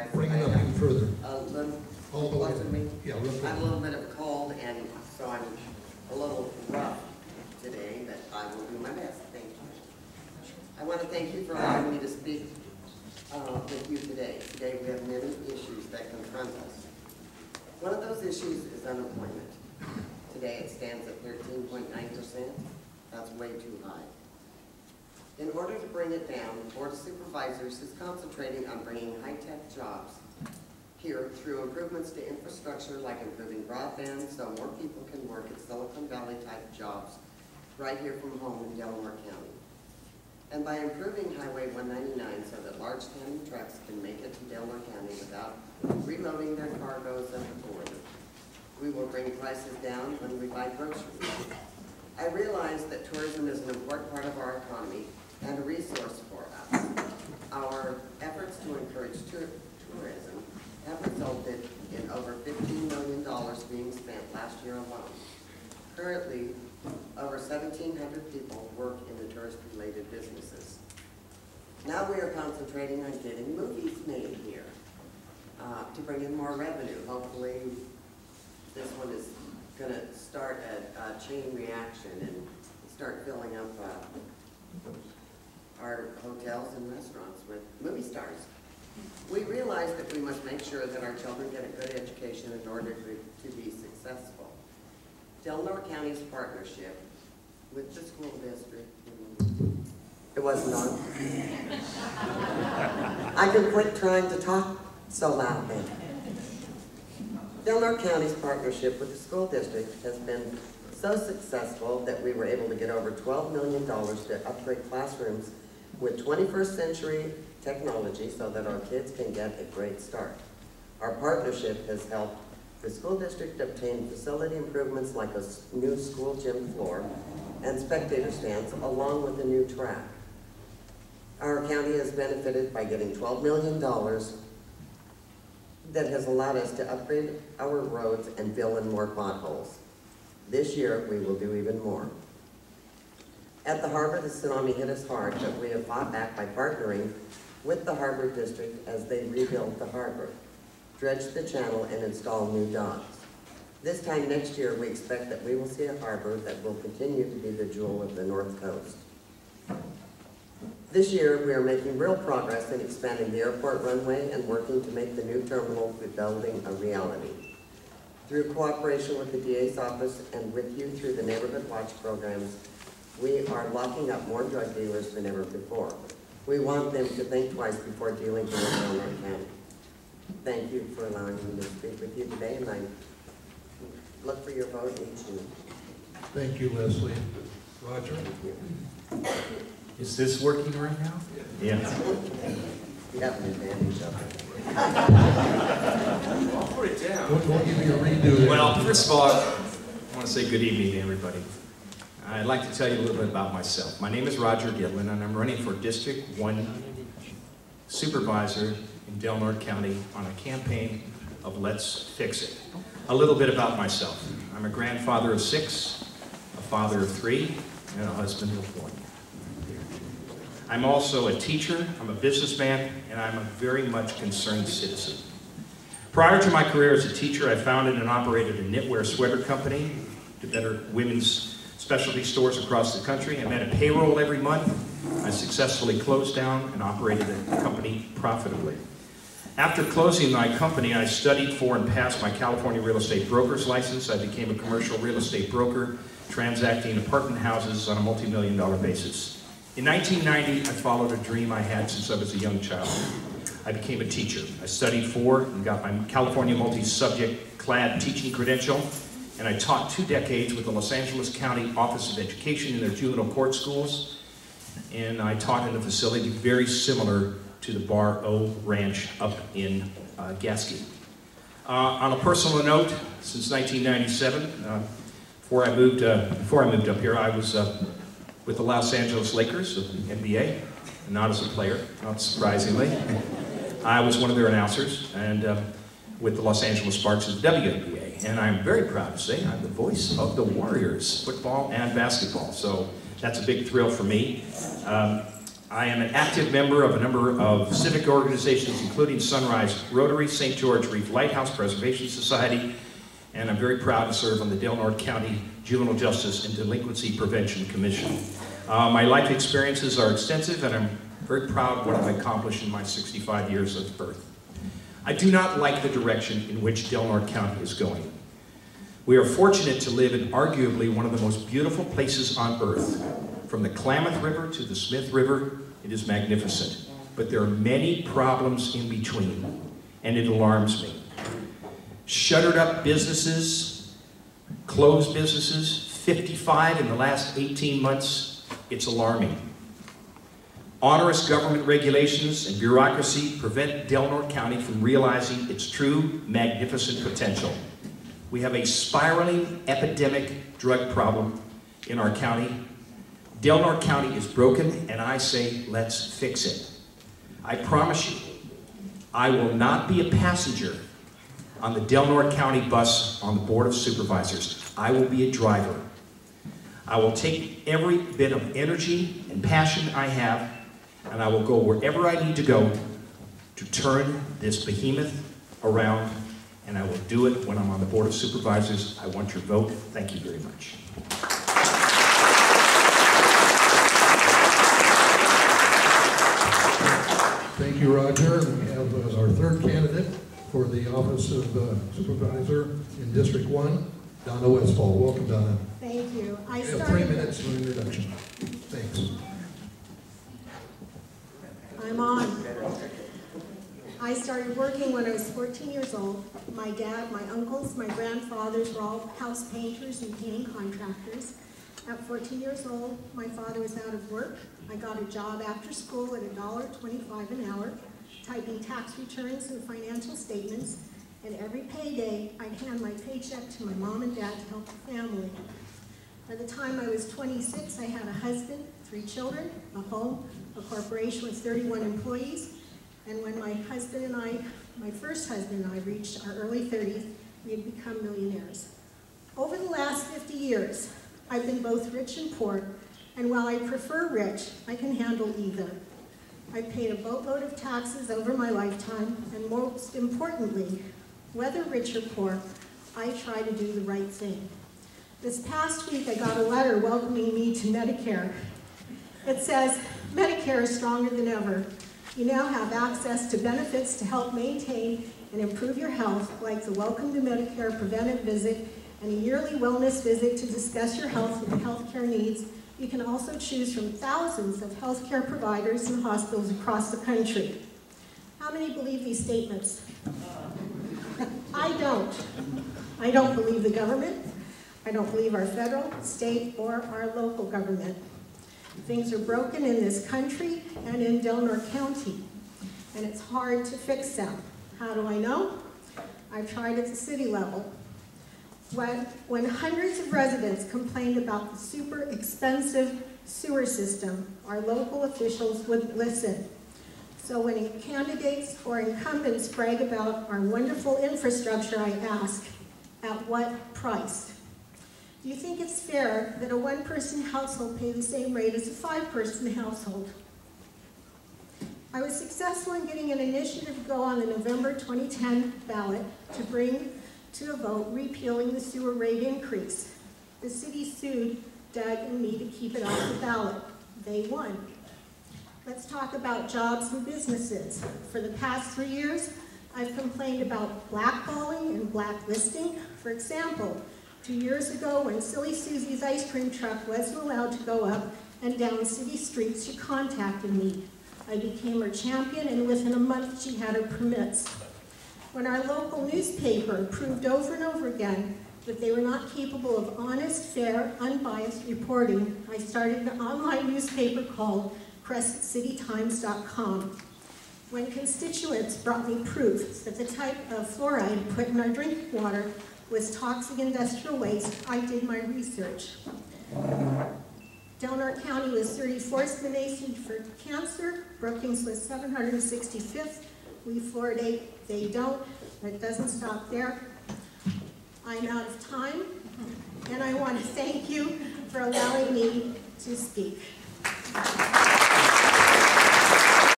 apologize. Bring it up even further. A little, All the way. closer to me. Yeah, real I have quick. a little bit of a cold, and so I'm a little rough today, but I will do my best. Thank you. I want to thank you for allowing me to speak with you today. Today we have many issues that confront us. One of those issues is unemployment. Today it stands at 13.9%. That's way too high. In order to bring it down, the Board of Supervisors is concentrating on bringing high-tech jobs here through improvements to infrastructure like improving broadband so more people can work at Silicon Valley type jobs right here from home in Delaware County. And by improving Highway 199 so that large tandem trucks can make it to Delaware County without reloading their cargoes at the border, we will bring prices down when we buy groceries. I realize that tourism is an important part of our economy and a resource for us. Our efforts to encourage tourism have resulted in over $15 million being spent last year alone. Currently, over 1,700 people work in the tourist-related businesses. Now we are concentrating on getting movies made here to bring in more revenue. Hopefully, this one is going to start a chain reaction and start filling up our hotels and restaurants with movie stars. We realize that we must make sure that our children get a good education in order to be successful. Delaware County's partnership with the school district, it wasn't on. I can quit trying to talk so loud then. Delaware County's partnership with the school district has been so successful that we were able to get over $12 million to upgrade classrooms with 21st century technology so that our kids can get a great start. Our partnership has helped the school district obtain facility improvements like a new school gym floor and spectator stands along with a new track. Our county has benefited by getting $12 million that has allowed us to upgrade our roads and fill in more potholes. This year, we will do even more. At the harbor, the tsunami hit us hard, but we have fought back by partnering with the harbor district as they rebuild the harbor, dredge the channel, and install new docks. This time next year, we expect that we will see a harbor that will continue to be the jewel of the North Coast. This year, we are making real progress in expanding the airport runway and working to make the new terminal building a reality. Through cooperation with the DA's office and with you through the Neighborhood Watch programs, we are locking up more drug dealers than ever before. We want them to think twice before dealing here in Delaware County. Thank you for allowing me to speak with you today, and I look for your vote in June. Thank you, Leslie. Roger? Thank you. Is this working right now? Yeah. You have an advantage of it. I'll put it down. Don't give me a redo. Well, first of all, I want to say good evening to everybody. I'd like to tell you a little bit about myself. My name is Roger Gitlin, and I'm running for District 1 Supervisor in Delaware County on a campaign of Let's Fix It. A little bit about myself. I'm a grandfather of 6, a father of 3, and a husband of 1. I'm also a teacher, I'm a businessman, and I'm a very much concerned citizen. Prior to my career as a teacher, I founded and operated a knitwear sweater company to better women's specialty stores across the country. I met a payroll every month. I successfully closed down and operated the company profitably. After closing my company, I studied for and passed my California real estate broker's license. I became a commercial real estate broker, transacting apartment houses on a multi-million-dollar basis. In 1990, I followed a dream I had since I was a young child. I became a teacher. I studied for and got my California multi-subject clad teaching credential, and I taught 2 decades with the Los Angeles County Office of Education in their juvenile court schools, and I taught in a facility very similar to the Bar O Ranch up in Gasky. On a personal note, since 1997, before I moved up here, I was with the Los Angeles Lakers of the NBA, not as a player, not surprisingly. I was one of their announcers, and with the Los Angeles Sparks of the WNBA. And I'm very proud to say I'm the voice of the Warriors, football and basketball. So that's a big thrill for me. I am an active member of a number of civic organizations, including Sunrise Rotary, St. George Reef Lighthouse Preservation Society, and I'm very proud to serve on the Del Norte County Juvenile Justice and Delinquency Prevention Commission. My life experiences are extensive, and I'm very proud of what I've accomplished in my 65 years of birth. I do not like the direction in which Del Norte County is going. We are fortunate to live in arguably one of the most beautiful places on earth. From the Klamath River to the Smith River, it is magnificent. But there are many problems in between, and it alarms me. Shuttered up businesses, closed businesses, 55 in the last 18 months, it's alarming. Onerous government regulations and bureaucracy prevent Del Norte County from realizing its true magnificent potential. We have a spiraling epidemic drug problem in our county. Del Norte County is broken, and I say, let's fix it. I promise you, I will not be a passenger on the Del Norte County bus on the Board of Supervisors. I will be a driver. I will take every bit of energy and passion I have, and I will go wherever I need to go to turn this behemoth around, and I will do it when I'm on the Board of Supervisors. I want your vote. Thank you very much. Thank you, Roger. We have our third candidate for the office of Supervisor in District 1, Donna Westfall. Welcome, Donna. Thank you. You have 3 minutes for introduction. Thanks. I'm on. I started working when I was 14 years old. My dad, my uncles, my grandfathers were all house painters and painting contractors. At 14 years old, my father was out of work. I got a job after school at $1.25 an hour, typing tax returns and financial statements, and every payday, I'd hand my paycheck to my mom and dad to help the family. By the time I was 26, I had a husband, 3 children, a home, a corporation with 31 employees, and when my husband and I, my first husband and I reached our early 30s, we had become millionaires. Over the last 50 years, I've been both rich and poor, and while I prefer rich, I can handle either. I've paid a boatload of taxes over my lifetime, and most importantly, whether rich or poor, I try to do the right thing. This past week, I got a letter welcoming me to Medicare. It says, Medicare is stronger than ever. You now have access to benefits to help maintain and improve your health, like the Welcome to Medicare preventive visit and a yearly wellness visit to discuss your health and healthcare needs. You can also choose from thousands of healthcare providers and hospitals across the country. How many believe these statements? I don't. I don't believe the government. I don't believe our federal, state, or our local government. Things are broken in this country and in Del Norte County, and it's hard to fix them. How do I know? I've tried at the city level. When hundreds of residents complained about the super expensive sewer system, our local officials wouldn't listen. So when candidates or incumbents brag about our wonderful infrastructure, I ask, at what price? Do you think it's fair that a one-person household pay the same rate as a 5-person household? I was successful in getting an initiative to go on the November 2010 ballot to bring to a vote repealing the sewer rate increase. The city sued Doug and me to keep it off the ballot. They won. Let's talk about jobs and businesses. For the past 3 years, I've complained about blackballing and blacklisting. For example, 2 years ago, when Silly Susie's ice cream truck wasn't allowed to go up and down city streets, she contacted me. I became her champion, and within a month, she had her permits. When our local newspaper proved over and over again that they were not capable of honest, fair, unbiased reporting, I started an online newspaper called CrescentCityTimes.com. When constituents brought me proof that the type of fluoride put in our drinking water was toxic industrial waste, I did my research. Del Norte County was 34th in the nation for cancer. Brookings was 765th. We fluoridate, they don't, but it doesn't stop there. I'm out of time, and I want to thank you for allowing me to speak.